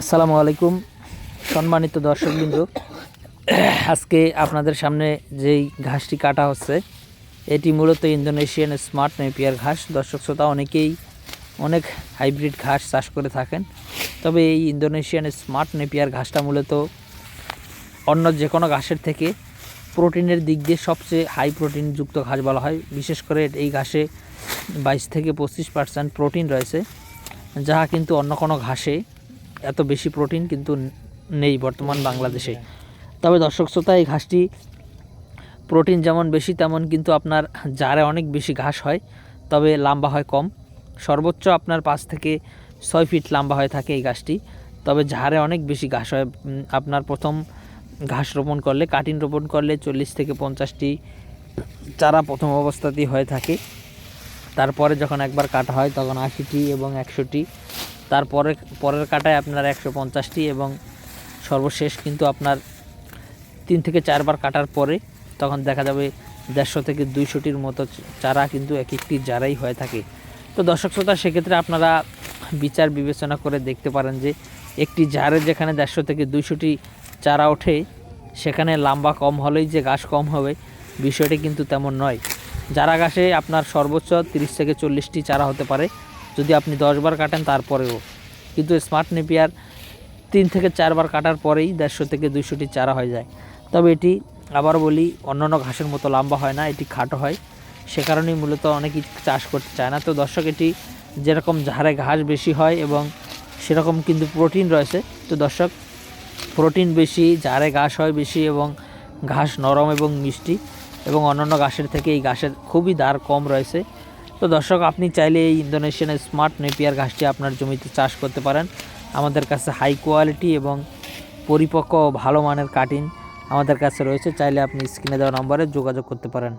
আসসালামু আলাইকুম সম্মানিত দর্শকবৃন্দ। আজকে আপনাদের সামনে যেই ঘাসটি কাটা হচ্ছে এটি মূলত ইন্দোনেশিয়ান স্মার্ট নেপিয়ার ঘাস। দর্শক শ্রোতা, অনেকেই অনেক হাইব্রিড ঘাস চাষ করে থাকেন, তবে এই ইন্দোনেশিয়ান স্মার্ট নেপিয়ার ঘাসটা মূলত অন্য যে কোনো ঘাসের থেকে প্রোটিনের দিক দিয়ে সবচেয়ে হাই প্রোটিনযুক্ত ঘাস বলা হয়। বিশেষ করে এই ঘাসে 22 থেকে 25% প্রোটিন রয়েছে, যাহা কিন্তু অন্য কোনো ঘাসে এত বেশি প্রোটিন কিন্তু নেই বর্তমান বাংলাদেশে। তবে দর্শক শ্রোতা, এই ঘাসটি প্রোটিন যেমন বেশি তেমন কিন্তু আপনার জারে অনেক বেশি ঘাস হয়, তবে লম্বা হয় কম। সর্বোচ্চ আপনার 5 থেকে 6 ফিট লম্বা হয়ে থাকে এই ঘাসটি, তবে ঝাড়ে অনেক বেশি ঘাস হয়। আপনার প্রথম ঘাস রোপণ করলে, কাটিং রোপণ করলে 40 থেকে 50টি চারা প্রথম অবস্থাতেই হয়ে থাকে। তারপরে যখন একবার কাটা হয় তখন 80টি এবং 100টি, তারপরে পরের কাটায় আপনার 150টি এবং সর্বশেষ কিন্তু আপনার 3 থেকে 4 বার কাটার পরে তখন দেখা যাবে 150 থেকে 200টির মতো চারা কিন্তু এক একটি জারাই হয়ে থাকে। তো দর্শক শ্রোতা, সেক্ষেত্রে আপনারা বিচার বিবেচনা করে দেখতে পারেন যে একটি জারে যেখানে 150 থেকে 200টি চারা ওঠে, সেখানে লম্বা কম হলেই যে ঘাস কম হবে বিষয়টি কিন্তু তেমন নয়। জারা ঘাসে আপনার সর্বোচ্চ 30 থেকে 40টি চারা হতে পারে যদি আপনি 10 বার কাটেন তারপরেও, কিন্তু স্মার্ট নেপিয়ার 3 থেকে 4 বার কাটার পরেই 150 থেকে 200টি চারা হয়ে যায়। তবে এটি আবার বলি অন্যান্য ঘাসের মতো লম্বা হয় না, এটি খাটো হয়, সে কারণেই মূলত অনেকেই চাষ করতে চায় না। তো দর্শক, এটি যেরকম ঝাড়ে ঘাস বেশি হয় এবং সেরকম কিন্তু প্রোটিন রয়েছে। তো দর্শক, প্রোটিন বেশি, ঝাড়ে ঘাস হয় বেশি এবং ঘাস নরম এবং মিষ্টি, এবং অন্যান্য ঘাসের থেকে এই ঘাসের খুবই দার কম রয়েছে। তো দর্শক, আপনি চাইলে এই ইন্দোনেশিয়ান স্মার্ট নেপিয়ার ঘাসটি আপনার জমিতে চাষ করতে পারেন। আমাদের কাছে হাই কোয়ালিটি এবং পরিপক্ক ও ভালো মানের কাটিং আমাদের কাছে রয়েছে, চাইলে আপনি স্ক্রিনে দেওয়া নম্বরে যোগাযোগ করতে পারেন।